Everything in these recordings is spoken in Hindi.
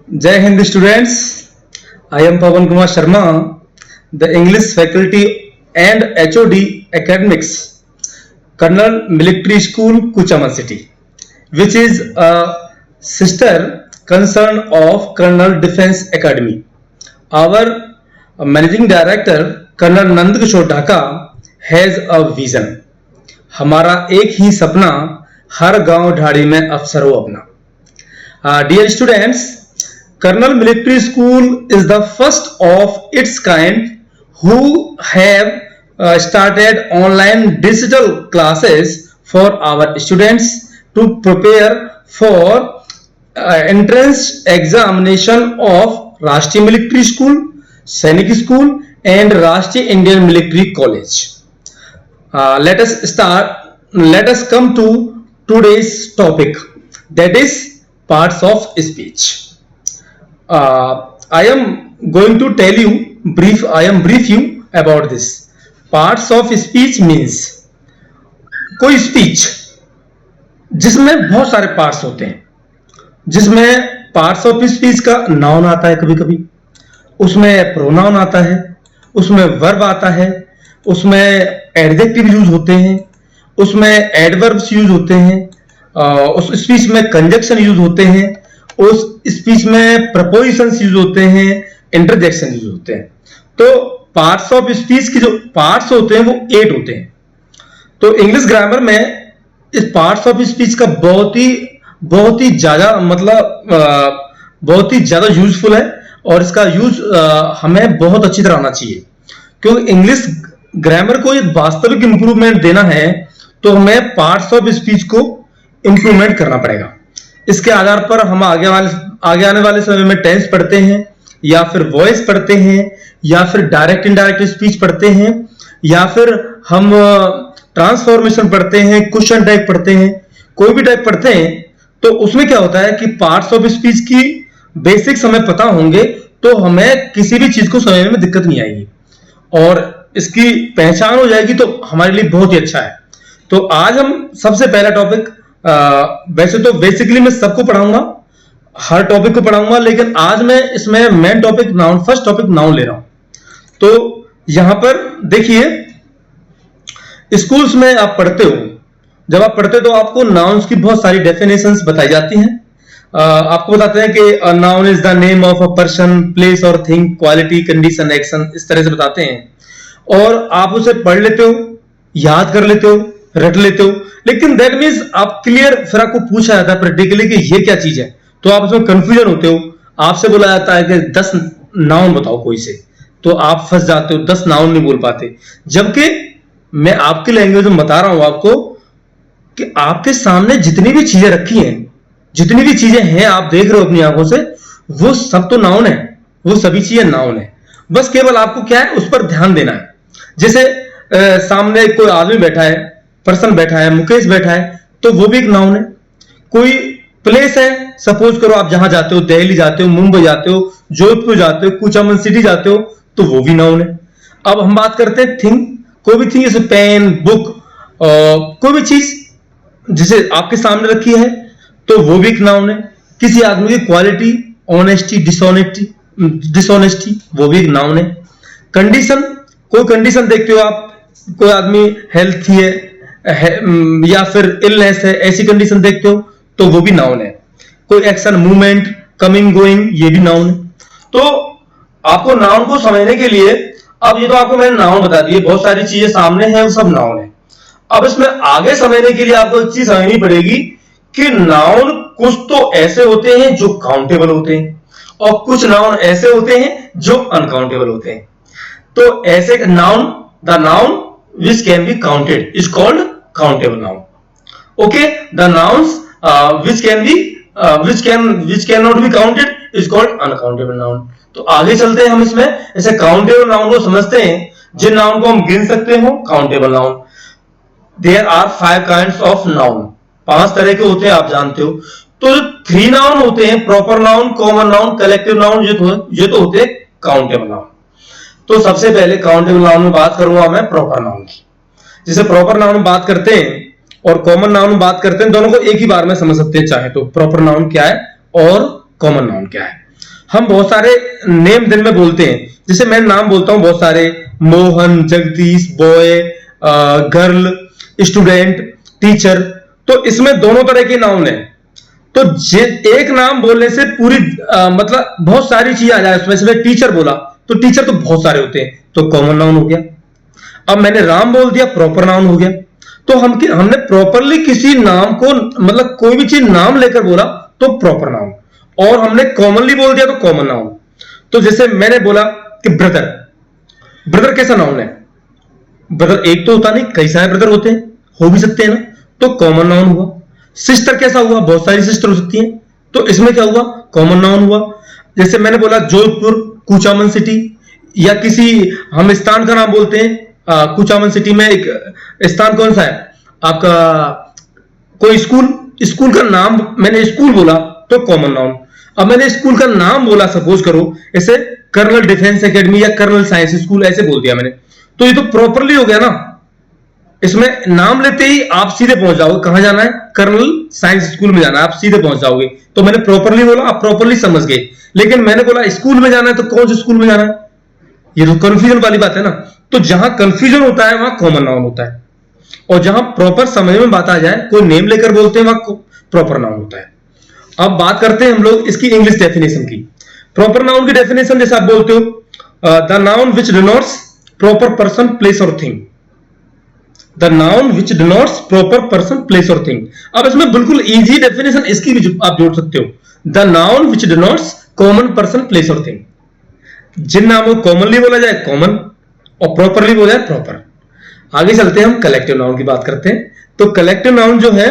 Jai Hind students, I am Pawan Kumar Sharma, the English faculty and HOD academics, Colonel Military School, Kuchaman City, which is a sister concern of Colonel Defense Academy. Our managing director, Colonel Nand Kishore Dhaka, has a vision. हमारा एक ही सपना हर गांव ढाड़ी में अफसर हो अपना. Dear students, Colonel Military School is the first of its kind who have started online digital classes for our students to prepare for entrance examination of Rashtriya Military School, Sainik School and Rashtriya Indian Military College. Let us come to today's topic, that is parts of speech. I am going to tell you brief you about this. Parts of speech means कोई स्पीच जिसमें बहुत सारे पार्ट्स होते हैं, जिसमें पार्ट्स ऑफ स्पीच का नाउन आता है, कभी कभी उसमें प्रोनाउन आता है, उसमें वर्ब आता है, उसमें एडजेक्टिव यूज होते हैं, उसमें एडवर्ब्स यूज होते हैं, उस स्पीच में कंजक्शन यूज होते हैं, उस स्पीच में प्रपोजिशंस यूज होते हैं, इंटरजेक्शन यूज होते हैं. तो पार्ट्स ऑफ स्पीच की जो पार्ट्स होते हैं वो 8 होते हैं. तो इंग्लिश ग्रामर में इस पार्ट्स ऑफ स्पीच का बहुत ही ज्यादा बहुत ही ज्यादा यूजफुल है और इसका यूज हमें बहुत अच्छी तरह आना चाहिए, क्योंकि इंग्लिश ग्रामर को एक वास्तविक इंप्रूवमेंट देना है तो हमें पार्ट्स ऑफ स्पीच को इंप्रूवमेंट करना पड़ेगा. इसके आधार पर हम आगे आने वाले समय में टेंस पढ़ते हैं, या फिर वॉइस पढ़ते हैं, या फिर डायरेक्ट इनडायरेक्ट स्पीच पढ़ते हैं, या फिर हम ट्रांसफॉर्मेशन पढ़ते हैं, क्वेश्चन टाइप पढ़ते हैं, कोई भी टाइप पढ़ते हैं. तो उसमें क्या होता है कि पार्ट्स ऑफ स्पीच की बेसिक्स हमें पता होंगे तो हमें किसी भी चीज को समझने में दिक्कत नहीं आएगी और इसकी पहचान हो जाएगी, तो हमारे लिए बहुत ही अच्छा है. तो आज हम सबसे पहला टॉपिक, वैसे तो बेसिकली मैं सबको पढ़ाऊंगा, हर टॉपिक को पढ़ाऊंगा, लेकिन आज मैं इसमें main topic noun, first topic noun ले रहा हूं. तो यहां पर देखिए, स्कूल्स में आप पढ़ते हो, जब आप पढ़ते हो तो आपको नाउन्स की बहुत सारी डेफिनेशंस बताई जाती हैं. आपको बताते हैं कि noun is the name of a person, place और थिंग, क्वालिटी, कंडीशन, एक्शन, इस तरह से बताते हैं और आप उसे पढ़ लेते हो, याद कर लेते हो, रट लेते हो. लेकिन दैट मीन्स आप क्लियर, फिर आपको पूछा जाता है प्रैक्टिकली कि ये क्या चीज है, तो आप उसमें कंफ्यूजन होते हो. आपसे बोला जाता है कि 10 नाउन बताओ कोई से, तो आप फंस जाते हो, 10 नाउन नहीं बोल पाते. जबकि मैं आपकी लैंग्वेज में बता रहा हूं आपको कि आपके सामने जितनी भी चीजें रखी हैं, जितनी भी चीजें हैं आप देख रहे हो अपनी आंखों से, वो सब तो नाउन है, वो सभी चीजें नाउन है. बस केवल आपको क्या है, उस पर ध्यान देना है. जैसे सामने कोई आदमी बैठा है, पर्सन बैठा है, मुकेश बैठा है, तो वो भी एक नाउन है. कोई प्लेस है, सपोज करो आप जहां जाते हो, दिल्ली जाते हो, मुंबई जाते हो, जोधपुर जाते हो, कुचामन सिटी जाते हो, तो वो भी नाउन है. अब हम बात करते हैं थिंग. कोई भी थिंग, जैसे पेन, बुक, कोई भी चीज जिसे आपके सामने रखी है, तो वो भी एक नाउन है. किसी आदमी की क्वालिटी, ऑनेस्टी, डिसऑनेस्टी, वो भी एक नाउन है. कंडीशन, कोई कंडीशन देखते हो आप, कोई आदमी हेल्थी है या फिर इलनेस है, ऐसी कंडीशन देखते हो, तो वो भी नाउन है. कोई एक्शन, मूवमेंट, कमिंग, गोइंग, ये भी नाउन है. तो आपको नाउन को समझने के लिए, अब ये तो आपको मैंने नाउन बता दिए, बहुत सारी चीजें सामने हैं, वो सब नाउन है. अब इसमें आगे समझने के लिए आपको एक चीज समझनी पड़ेगी कि नाउन कुछ तो ऐसे होते हैं जो काउंटेबल होते हैं और कुछ नाउन ऐसे होते हैं जो अनकाउंटेबल होते हैं. तो ऐसे noun, the noun which can be counted is called countable noun. Okay, the nouns which cannot be counted is called uncountable noun. तो आगे चलते हैं हम इसमें. ऐसे काउंटेबल नाउन को समझते हैं, जिन नाउन को हम गिन सकते हो, countable noun. There are 5 kinds of noun. 5 तरह के होते हैं, आप जानते हो. तो 3 नाउन होते हैं, proper noun, common noun, collective noun, ये तो होते हैं काउंटेबल नाउन. तो सबसे पहले काउंटेबल नाउन में बात करूंगा मैं प्रॉपर नाउन की. जैसे प्रॉपर नाउन में बात करते हैं और कॉमन नाउन में बात करते हैं, दोनों को एक ही बार में समझ सकते हैं चाहे तो. प्रॉपर नाउन क्या है और कॉमन नाउन क्या है. हम बहुत सारे नेम दिन में बोलते हैं, जैसे मैं नाम बोलता हूं बहुत सारे, Mohan, Jagdish, boy, girl, student, teacher. तो इसमें दोनों तरह के नाउन है। तो एक नाम बोलने से पूरी मतलब बहुत सारी चीज आ जाए उसमें। से टीचर बोला तो टीचर तो बहुत सारे होते हैं, तो कॉमन नाउन हो गया। अब मैंने राम बोल दिया, प्रॉपर नाउन हो गया। तो हमने प्रॉपरली किसी नाम को, मतलब कोई भी चीज नाम लेकर बोला तो प्रॉपर नाउन, और हमने कॉमनली बोल दिया तो कॉमन नाउन। तो जैसे मैंने बोला कि ब्रदर, ब्रदर कैसा नाउन है? ब्रदर एक तो होता नहीं, कई सारे ब्रदर होते हैं, हो भी सकते हैं ना, तो कॉमन नाउन हुआ। सिस्टर कैसा हुआ? बहुत सारी सिस्टर हो सकती हैं, तो इसमें क्या हुआ? कॉमन नाउन हुआ। जैसे मैंने बोला जोधपुर, कुचामन सिटी, या किसी हम स्थान का नाम बोलते हैं, कुचामन सिटी में एक स्थान कौन सा है आपका? कोई स्कूल, स्कूल का नाम मैंने स्कूल बोला तो कॉमन नाउन। अब मैंने स्कूल का नाम बोला, सपोज करो ऐसे कर्नल डिफेंस एकेडमी या कर्नल साइंस स्कूल, ऐसे बोल दिया मैंने, तो ये तो प्रॉपरली हो गया ना। इसमें नाम लेते ही आप सीधे पहुंच जाओगे, कहां जाना है? कर्नल साइंस स्कूल में जाना है, आप सीधे पहुंच जाओगे। तो मैंने प्रॉपरली बोला, आप प्रॉपरली समझ गए। लेकिन मैंने बोला स्कूल में जाना है, तो कौन से स्कूल में जाना है? ये तो कंफ्यूजन वाली बात है ना। तो जहां कंफ्यूजन होता है वहां कॉमन नाउन होता है, और जहां प्रॉपर समझ में बात आ जाए, कोई नेम लेकर बोलते हैं, वहां प्रॉपर नाउन होता है। अब बात करते हैं हम लोग इसकी इंग्लिश डेफिनेशन की। प्रॉपर नाउन की डेफिनेशन जैसे आप बोलते हो, the noun which denotes proper person, place और thing. The noun which denotes proper person, place और थिंग। अब इसमें बिल्कुल इजी डेफिनेशन इसकी भी आप जोड़ सकते हो, the noun which denotes common person, place और थिंग। जिन नामों को कॉमनली बोला जाए कॉमन, और प्रॉपरली बोला जाए प्रॉपर। आगे चलते हैं, हम कलेक्टिव नाउन की बात करते हैं। तो कलेक्टिव नाउन जो है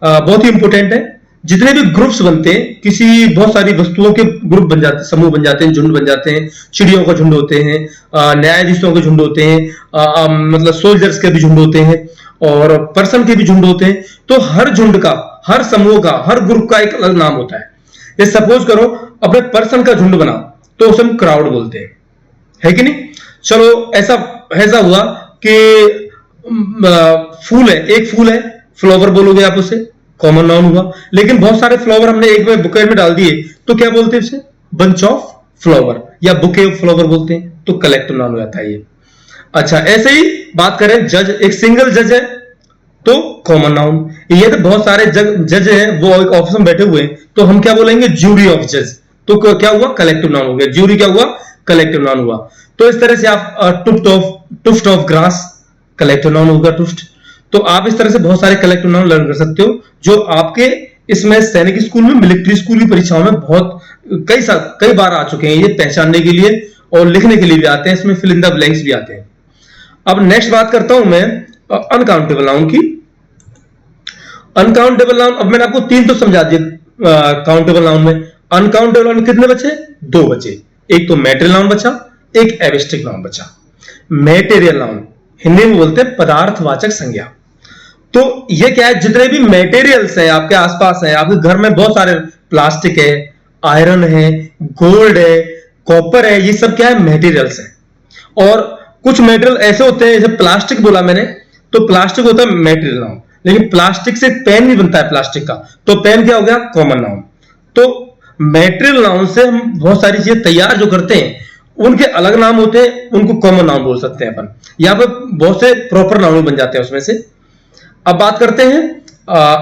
बहुत ही इंपॉर्टेंट है। जितने भी ग्रुप्स बनते हैं, किसी बहुत सारी वस्तुओं के ग्रुप बन जाते हैं, समूह बन जाते हैं, झुंड बन जाते हैं। चिड़ियों का झुंड होते हैं, न्यायाधीशों के झुंड होते हैं, मतलब सोल्जर्स के भी झुंड होते हैं, और पर्सन के भी झुंड होते हैं। तो हर झुंड का, हर समूह का, हर ग्रुप का एक अलग नाम होता है। ये सपोज करो अपने पर्सन का झुंड बना, तो उसे हम क्राउड बोलते हैं, है कि नहीं? चलो ऐसा ऐसा हुआ कि फूल है, एक फूल है, फ्लावर बोलोगे आप उसे, कॉमन नाउन हुआ। लेकिन बहुत सारे फ्लावर हमने एक में बुके में डाल दिए, तो क्या बोलते हैं उसे? बंच ऑफ फ्लावर या बुके ऑफ फ्लावर बोलते हैं, तो कलेक्टिव नाउन हो जाता है ये। अच्छा, ऐसे ही बात करें, जज, एक सिंगल जज है तो कॉमन नाउन। ये तो बहुत सारे जज हैं, वो एक ऑफिस में बैठे हुए हैं, तो हम क्या बोलेंगे? ज्यूरी ऑफ जज। तो क्या हुआ? कलेक्टिव नाउन हो गया। ज्यूरी क्या हुआ? कलेक्टिव नाउन हुआ। तो इस तरह से आप टुफ्ट ऑफ ग्रास, कलेक्टिव नाउन होगा टुफ्ट। तो आप इस तरह से बहुत सारे कलेक्टिव नाउन लर्न कर सकते हो, जो आपके इसमें सैनिक स्कूल में, मिलिट्री स्कूल की परीक्षाओं में बहुत कई बार आ चुके हैं, ये पहचानने के लिए और लिखने के लिए भी आते हैं, इसमें फिल इन द ब्लैंक्स भी आते हैं। अब नेक्स्ट बात करता हूं मैं अनकाउंटेबल नाउन की। अनकाउंटेबल नाउन, अब मैंने आपको तीन तो समझा दिया काउंटेबल नाउन में। अनकाउंटेबल नाउन कितने बचे? दो बचे। एक तो मैटेरियल नाउन बचा, एक एबिस्ट्रिक नाउन बचा। मैटेरियल नाउन हिंदी में बोलते हैं पदार्थवाचक संज्ञा। तो ये क्या है? जितने भी मटेरियल्स हैं आपके आसपास हैं, आपके घर में बहुत सारे, प्लास्टिक है, आयरन है, गोल्ड है, कॉपर है, ये सब क्या है? मटेरियल्स है। और कुछ मटेरियल ऐसे होते हैं, जैसे प्लास्टिक बोला मैंने, तो प्लास्टिक होता है मटेरियल नाउन। लेकिन प्लास्टिक से पेन भी बनता है प्लास्टिक का, तो पेन क्या हो गया? Common noun. तो मटेरियल नाउन से हम बहुत सारी चीजें तैयार जो करते हैं, उनके अलग नाम होते हैं, उनको कॉमन नाउन बोल सकते हैं अपन, या फिर बहुत से प्रॉपर नाउन बन जाते हैं उसमें से। अब बात करते हैं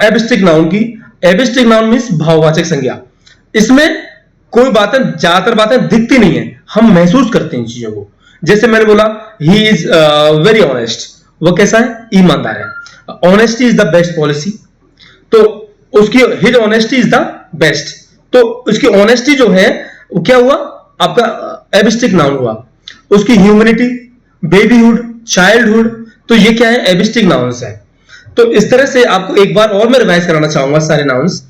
एबिस्ट्रिक नाउन की। एबिस्ट्रिक नाउन मींस भाववाचक संज्ञा। इसमें कोई बातें, ज्यादातर बातें दिखती नहीं है, हम महसूस करते हैं इन चीजों को। जैसे मैंने बोला ही इज वेरी ऑनेस्ट, वो कैसा है? ईमानदार है। Honesty is the best policy, तो उसकी his honesty is the best, तो उसकी ऑनेस्टी जो है वो क्या हुआ? आपका एबिस्ट्रिक नाउन हुआ। उसकी ह्यूमैनिटी, बेबीहुड, चाइल्डहुड, तो ये क्या है? एबिस्ट्रिक नाउन्स है। तो इस तरह से आपको एक बार और मैं रिवाइज कराना चाहूंगा सारे नाउन्स।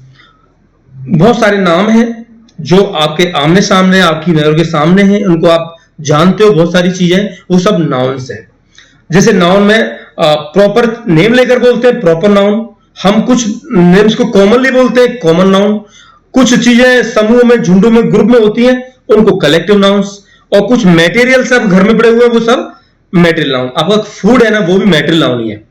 बहुत सारे नाम हैं जो आपके आमने सामने, आपकी नजर के सामने हैं, उनको आप जानते हो, बहुत सारी चीजें, वो सब नाउन्स हैं। जैसे नाउन में प्रॉपर नेम लेकर बोलते हैं प्रॉपर नाउन, हम कुछ नेम्स को कॉमनली बोलते हैं कॉमन नाउन, कुछ चीजें समूह में, झुंडों में, ग्रुप में होती हैं, उनको कलेक्टिव नाउन्स, और कुछ मटेरियल सब घर में पड़े हुए हैं, वो सब मटेरियल नाउन। आपका फूड है ना, वो भी मटेरियल नाउन ही है।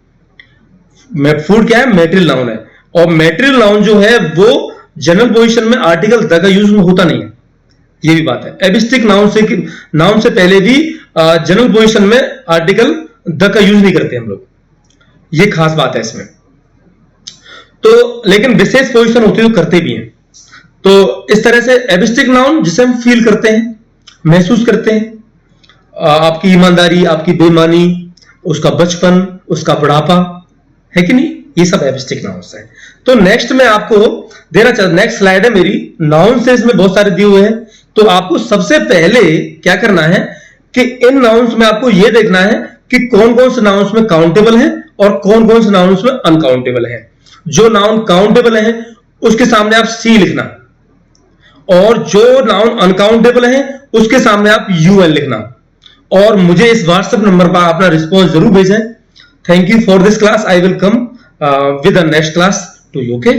फूड क्या है? मटेरियल नाउन है। और मटेरियल नाउन जो है वो जनरल पोजीशन में आर्टिकल द का यूज होता नहीं है, ये भी बात है। एबिस्टिक नाउन से पहले भी जनरल पोजीशन में आर्टिकल द का यूज नहीं करते हम लोग, ये खास बात है इसमें। तो लेकिन विशेष पोजीशन होती है तो करते भी हैं। तो इस तरह से एबिस्टिक नाउन जिसे हम फील करते हैं, महसूस करते हैं, आपकी ईमानदारी, आपकी बेईमानी, उसका बचपन, उसका बुढ़ापा, है कि नहीं, ये सब एबिस्टिक नाउन्स हैं। तो नेक्स्ट मैं आपको देना चाहता, नेक्स्ट स्लाइड है मेरी, नाउन से इसमें बहुत सारे दिए हुए हैं। तो आपको सबसे पहले क्या करना है कि इन नाउन्स में आपको यह देखना है कि कौन कौन से नाउन्स में काउंटेबल है और कौन कौन से नाउन्स में अनकाउंटेबल है। जो नाउन काउंटेबल है उसके सामने आप सी लिखना, और जो नाउन अनकाउंटेबल है उसके सामने आप यूएन लिखना। और मुझे इस व्हाट्सएप नंबर पर अपना रिस्पॉन्स जरूर भेजें। Thank you for this class. I will come with the next class to you. Okay.